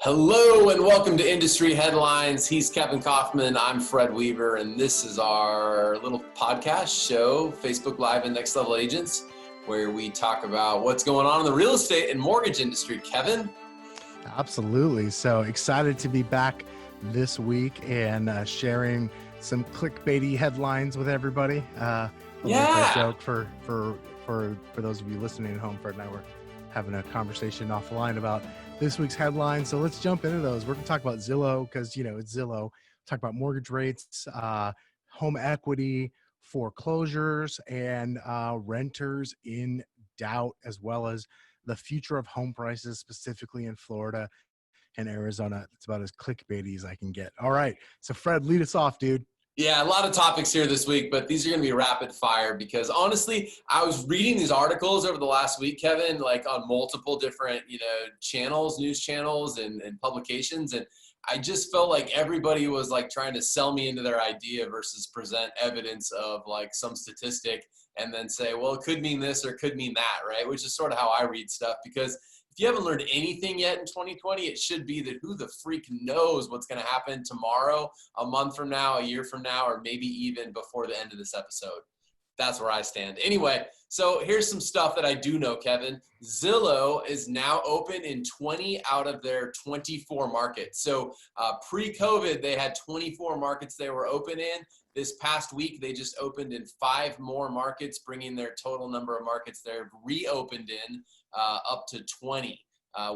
Hello and welcome to Industry Headlines. He's Kevin Kauffman. I'm Fred Weaver, and this is our little podcast show, Facebook Live and Next Level Agents, where we talk about what's going on in the real estate and mortgage industry. Kevin? Absolutely. So excited to be back this week and sharing some clickbaity headlines with everybody. A joke for those of you listening at home. Fred and I were having a conversation offline about this week's headlines. So let's jump into those. We're going to talk about Zillow because, it's Zillow. Talk about mortgage rates, home equity, foreclosures, and renters in doubt, as well as the future of home prices, specifically in Florida and Arizona. It's about as clickbaity as I can get. All right. So Fred, lead us off, dude. Yeah, a lot of topics here this week, but these are going to be rapid fire because honestly, I was reading these articles over the last week, Kevin, like on multiple different, channels, news channels and publications. And I just felt like everybody was like trying to sell me into their idea versus present evidence of like some statistic and then say, well, it could mean this or it could mean that, right? Which is sort of how I read stuff, because if you haven't learned anything yet in 2020, it should be that who the freak knows what's going to happen tomorrow, a month from now, a year from now, or maybe even before the end of this episode. That's where I stand. Anyway, so here's some stuff that I do know, Kevin. Zillow is now open in 20 out of their 24 markets. So pre-COVID, they had 24 markets they were open in. This past week, they just opened in 5 more markets, bringing their total number of markets they've reopened in up to 20,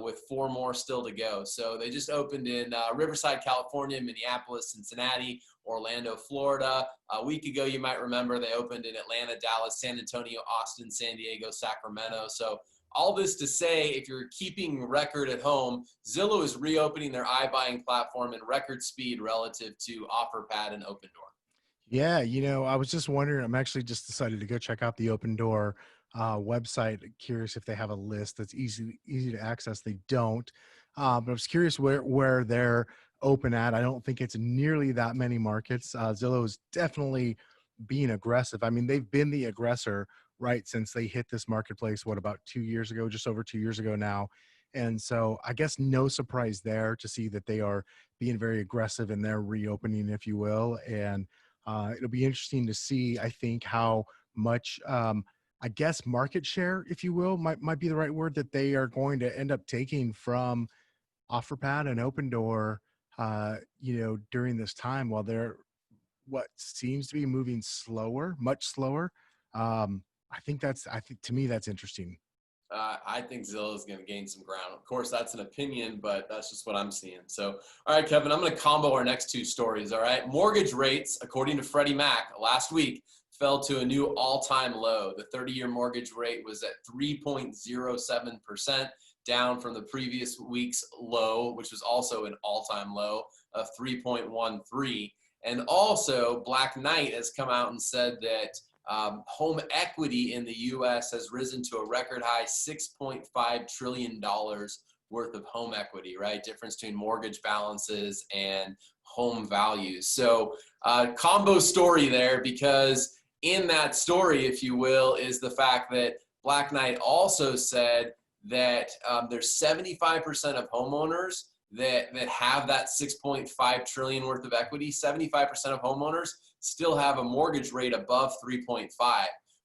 with 4 more still to go. So they just opened in Riverside, California, Minneapolis, Cincinnati, Orlando, Florida. A week ago, you might remember they opened in Atlanta, Dallas, San Antonio, Austin, San Diego, Sacramento. So all this to say, if you're keeping record at home, Zillow is reopening their iBuying platform in record speed relative to OfferPad and Opendoor. Yeah, I was just wondering, I'm actually just decided to go check out the Opendoor website. Curious if they have a list that's easy to access. They don't, but I was curious where they're open at. I don't think it's nearly that many markets. Zillow is definitely being aggressive. I mean, they've been the aggressor, right, since they hit this marketplace, about 2 years ago, just over 2 years ago now. And so I guess no surprise there to see that they are being very aggressive in their reopening, if you will. And it'll be interesting to see, I think, how much, I guess, market share, if you will, might be the right word, that they are going to end up taking from OfferPad and Opendoor, during this time while they're what seems to be moving slower, much slower. I think to me, that's interesting. I think Zillow is going to gain some ground. Of course, that's an opinion, but that's just what I'm seeing. So, all right, Kevin, I'm going to combo our next 2 stories, all right? Mortgage rates, according to Freddie Mac, last week fell to a new all-time low. The 30-year mortgage rate was at 3.07%, down from the previous week's low, which was also an all-time low of 3.13. And also, Black Knight has come out and said that home equity in the U.S. has risen to a record high $6.5 trillion worth of home equity, right? Difference between mortgage balances and home values. So combo story there, because in that story, if you will, is the fact that Black Knight also said that there's 75% of homeowners that have that 6.5 trillion worth of equity. 75% of homeowners still have a mortgage rate above 3.5,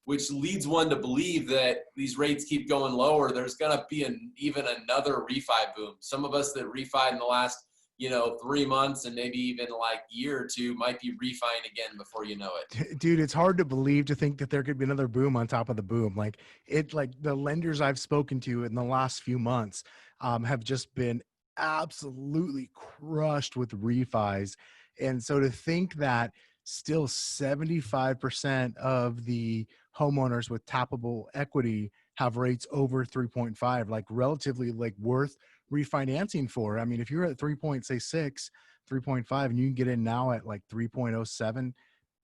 which leads one to believe that these rates keep going lower. There's going to be even another refi boom. Some of us that refied in the last 3 months and maybe even like year or two might be refining again before you know it. Dude, it's hard to believe, to think that there could be another boom on top of the boom. Like the lenders I've spoken to in the last few months have just been absolutely crushed with refis. And so to think that still 75% of the homeowners with tappable equity have rates over 3.5, like relatively like worth refinancing for. I mean, if you're at 3.6, 3.5, and you can get in now at like 3.07,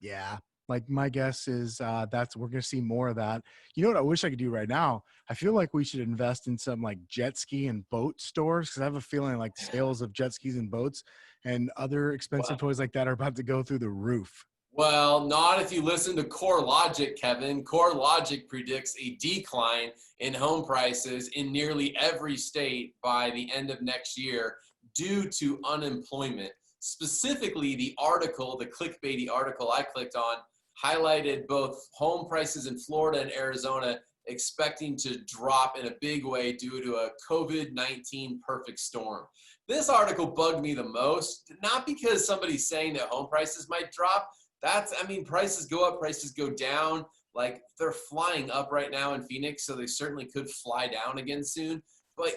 yeah. Like my guess is we're going to see more of that. You know what I wish I could do right now? I feel like we should invest in some like jet ski and boat stores, because I have a feeling like sales of jet skis and boats and other expensive toys like that are about to go through the roof. Well, not if you listen to CoreLogic, Kevin. CoreLogic predicts a decline in home prices in nearly every state by the end of next year due to unemployment. Specifically, the article, the clickbaity article I clicked on, highlighted both home prices in Florida and Arizona expecting to drop in a big way due to a COVID-19 perfect storm. This article bugged me the most, not because somebody's saying that home prices might drop. I mean, prices go up, prices go down. Like, they're flying up right now in Phoenix, so they certainly could fly down again soon. But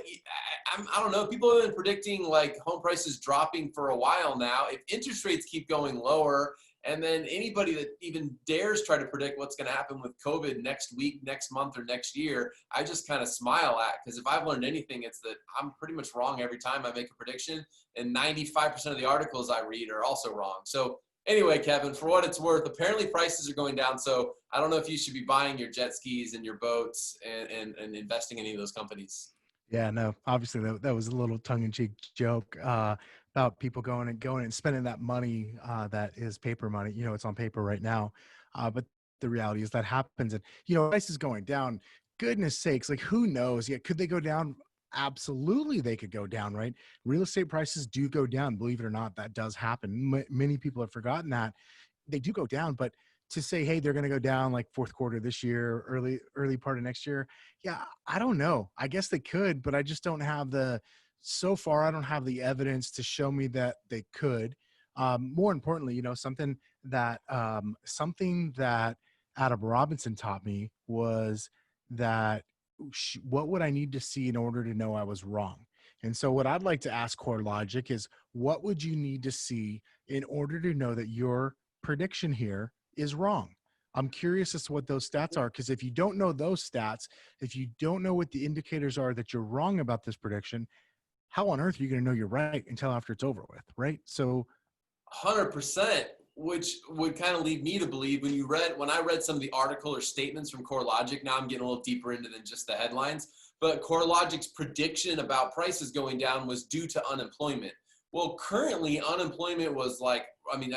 I don't know. People have been predicting like home prices dropping for a while now. If interest rates keep going lower, and then anybody that even dares try to predict what's going to happen with COVID next week, next month, or next year, I just kind of smile at, because if I've learned anything, it's that I'm pretty much wrong every time I make a prediction, and 95% of the articles I read are also wrong. So anyway, Kevin, for what it's worth, apparently prices are going down. So I don't know if you should be buying your jet skis and your boats and investing in any of those companies. Yeah, no, obviously that was a little tongue-in-cheek joke about people going and spending that money that is paper money. You know, it's on paper right now, but the reality is that happens, and prices going down. Goodness sakes, like who knows? Yeah, could they go down? Absolutely, they could go down. Right, real estate prices do go down. Believe it or not, that does happen. Many people have forgotten that they do go down, but to say, hey, they're going to go down like fourth quarter this year, early part of next year. Yeah, I don't know. I guess they could, but I just don't have so far, I don't have the evidence to show me that they could. More importantly, something that Adam Robinson taught me was that what would I need to see in order to know I was wrong? And so what I'd like to ask CoreLogic is, what would you need to see in order to know that your prediction here is wrong? I'm curious as to what those stats are, because if you don't know those stats, if you don't know what the indicators are that you're wrong about this prediction, how on earth are you going to know you're right until after it's over with, right? So 100%, which would kind of lead me to believe when I read some of the article or statements from CoreLogic, now I'm getting a little deeper into than just the headlines, but CoreLogic's prediction about prices going down was due to unemployment. Well, currently unemployment was I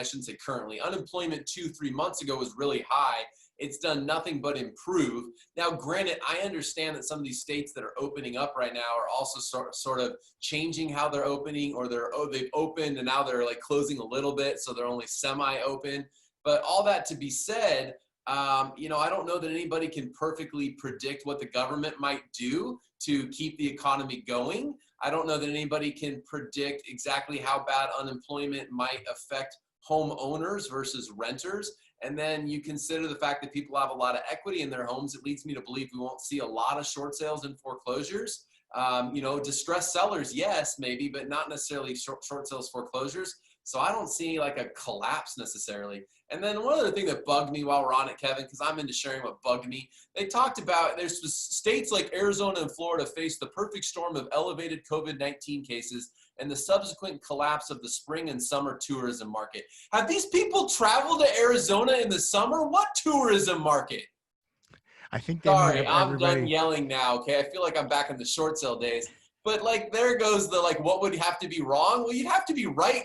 shouldn't say currently, unemployment 2-3 months ago was really high. It's done nothing but improve. Now, granted, I understand that some of these states that are opening up right now are also sort of changing how they're opening, or they've opened and now they're like closing a little bit, so they're only semi-open. But all that to be said, I don't know that anybody can perfectly predict what the government might do to keep the economy going. I don't know that anybody can predict exactly how bad unemployment might affect homeowners versus renters. And then you consider the fact that people have a lot of equity in their homes. It leads me to believe we won't see a lot of short sales and foreclosures. Distressed sellers, yes, maybe, but not necessarily short sales foreclosures. So I don't see like a collapse necessarily. And then one other thing that bugged me while we're on it, Kevin, because I'm into sharing what bugged me, they talked about there's states like Arizona and Florida face the perfect storm of elevated COVID-19 cases and the subsequent collapse of the spring and summer tourism market. Have these people traveled to Arizona in the summer? What tourism market? I think they mean Sorry, I'm done everybody. yelling now, okay? I feel like I'm back in the short sale days. But like, there goes the what would have to be wrong? Well, you'd have to be right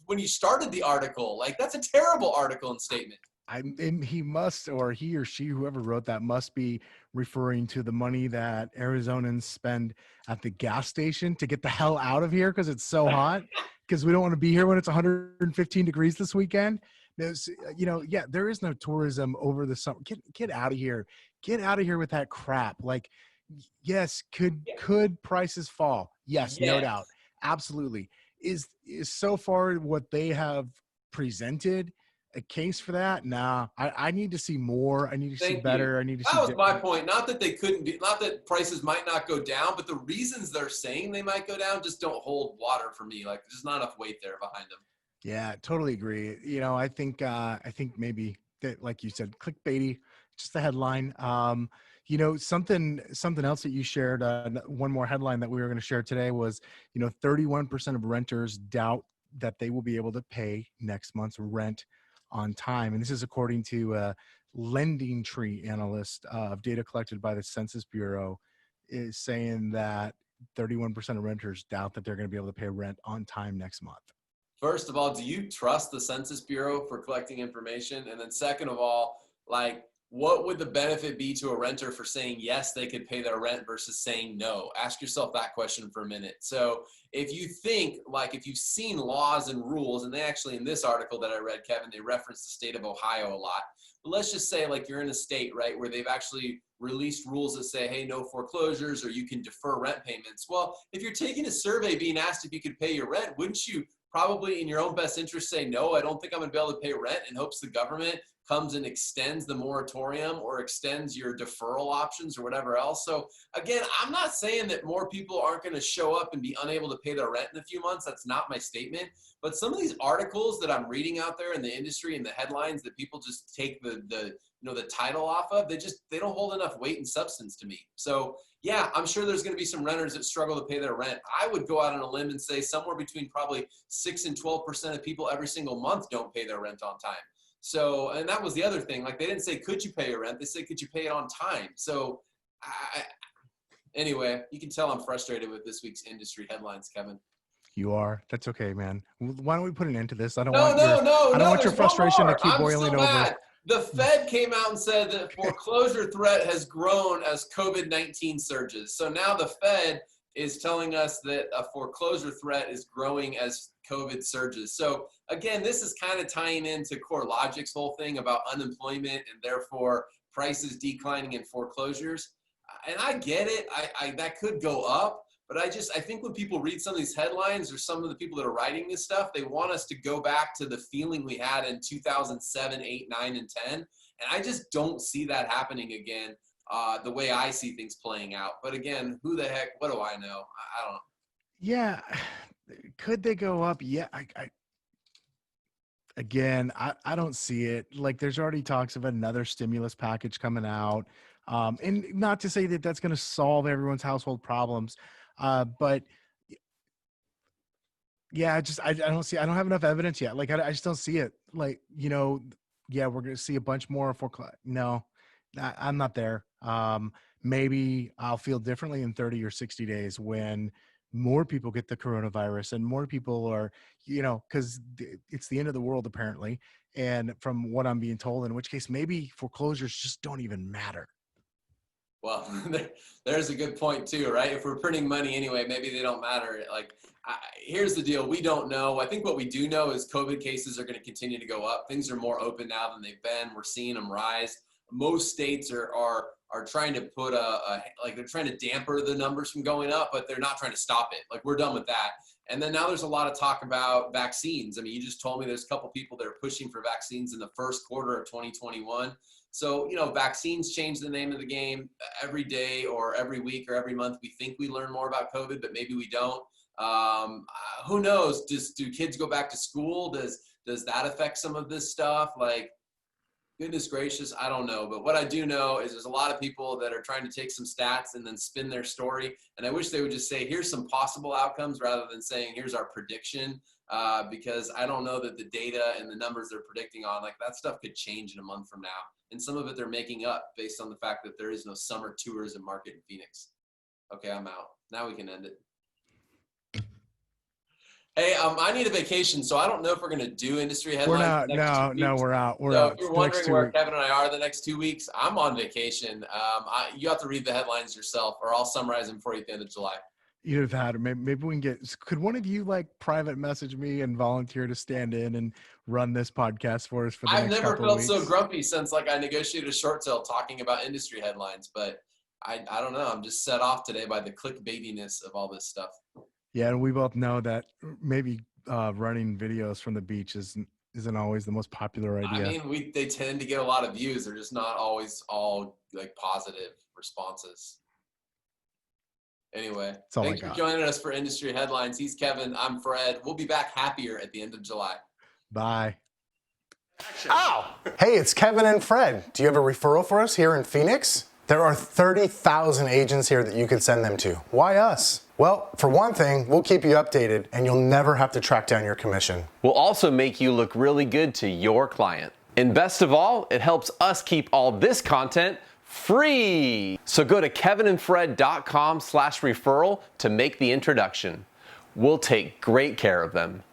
when you started the article. Like, that's a terrible article and statement. He must, or he or she, whoever wrote that, must be referring to the money that Arizonans spend at the gas station to get the hell out of here because it's so hot, because we don't want to be here when it's 115 degrees this weekend. Yeah, there is no tourism over the summer. Get out of here. Get out of here with that crap. Like, yes, could prices fall? Yes, no Yes. doubt. Absolutely. Is so far what they have presented a case for that? Nah, I need to see more. I need to see Thank you. better. I need to see That was my different. point. Not that they couldn't be, not that prices might not go down, but the reasons they're saying they might go down just don't hold water for me. Like, there's not enough weight there behind them. Yeah, totally agree. I think maybe that, like you said, clickbaity, just the headline. Something else that you shared. One more headline that we were going to share today was, 31% of renters doubt that they will be able to pay next month's rent on time, and this is according to a lending tree analyst of data collected by the Census Bureau, is saying that 31% of renters doubt that they're going to be able to pay rent on time next month. First of all, do you trust the Census Bureau for collecting information? And then second of all, like, what would the benefit be to a renter for saying yes, they could pay their rent versus saying no? Ask yourself that question for a minute. So if you think, like, if you've seen laws and rules, and they actually, in this article that I read, Kevin, they reference the state of Ohio a lot. But let's just say, like, you're in a state, right, where they've actually released rules that say, hey, no foreclosures, or you can defer rent payments. Well, if you're taking a survey being asked if you could pay your rent, wouldn't you probably in your own best interest say, no, I don't think I'm gonna be able to pay rent, in hopes the government comes and extends the moratorium or extends your deferral options or whatever else? So again, I'm not saying that more people aren't going to show up and be unable to pay their rent in a few months. That's not my statement. But some of these articles that I'm reading out there in the industry and the headlines that people just take the title off of, they don't hold enough weight and substance to me. So yeah, I'm sure there's going to be some renters that struggle to pay their rent. I would go out on a limb and say somewhere between probably 6 and 12% of people every single month don't pay their rent on time. So, and that was the other thing. Like, they didn't say, could you pay your rent? They said, could you pay it on time? So anyway, you can tell I'm frustrated with this week's industry headlines, Kevin. You are. That's okay, man. Why don't we put an end to this? I don't No, want your frustration to keep boiling over. Mad. The Fed came out and said that foreclosure threat has grown as COVID-19 surges. So now the Fed is telling us that a foreclosure threat is growing as COVID surges. So again, this is kind of tying into CoreLogic's whole thing about unemployment and therefore prices declining in foreclosures. And I get it. I that could go up. But I think when people read some of these headlines, or some of the people that are writing this stuff, they want us to go back to the feeling we had in 2007, 8, 9, and 10. And I just don't see that happening again, the way I see things playing out. But again, who the heck, what do I know? I don't know. Yeah. Could they go up? Yeah. I don't see it. Like, there's already talks of another stimulus package coming out. And not to say that that's going to solve everyone's household problems. But yeah, I don't have enough evidence yet. Like, I just don't see it. Like, yeah, we're going to see a bunch more No, I'm not there. Maybe I'll feel differently in 30 or 60 days when more people get the coronavirus and more people are, because it's the end of the world apparently. And from what I'm being told, in which case maybe foreclosures just don't even matter. Well, there's a good point too, right? If we're printing money anyway, maybe they don't matter. Like, here's the deal. We don't know. I think what we do know is COVID cases are going to continue to go up. Things are more open now than they've been. We're seeing them rise. Most states are trying to put they're trying to damper the numbers from going up, but they're not trying to stop it. Like, we're done with that. And then now there's a lot of talk about vaccines. I mean, you just told me there's a couple people that are pushing for vaccines in the first quarter of 2021. So, vaccines change the name of the game every day or every week or every month. We think we learn more about COVID, but maybe we don't. Who knows? Do kids go back to school? Does that affect some of this stuff? Like, goodness gracious, I don't know. But what I do know is there's a lot of people that are trying to take some stats and then spin their story. And I wish they would just say, here's some possible outcomes rather than saying, here's our prediction. Because I don't know that the data and the numbers they're predicting on, like, that stuff could change in a month from now. And some of it they're making up based on the fact that there is no summer tourism market in Phoenix. Okay, I'm out. Now we can end it. Hey, I need a vacation, so I don't know if we're going to do industry headlines. We're out. We're out. So if you're wondering where Kevin and I are the next 2 weeks, I'm on vacation. You have to read the headlines yourself, or I'll summarize them for you at the end of July. Either that, or maybe we can could one of you private message me and volunteer to stand in and run this podcast for us for the next couple of weeks? I've never felt so grumpy since I negotiated a short sale talking about industry headlines, but I don't know. I'm just set off today by the clickbaitiness of all this stuff. Yeah, and we both know that maybe running videos from the beach isn't always the most popular idea. I mean, they tend to get a lot of views. They're just not always all positive responses. Anyway, thanks for joining us for Industry Headlines. He's Kevin. I'm Fred. We'll be back happier at the end of July. Bye. Ow! Hey, it's Kevin and Fred. Do you have a referral for us here in Phoenix? There are 30,000 agents here that you could send them to. Why us? Well, for one thing, we'll keep you updated and you'll never have to track down your commission. We'll also make you look really good to your client. And best of all, it helps us keep all this content free. So go to kevinandfred.com/referral to make the introduction. We'll take great care of them.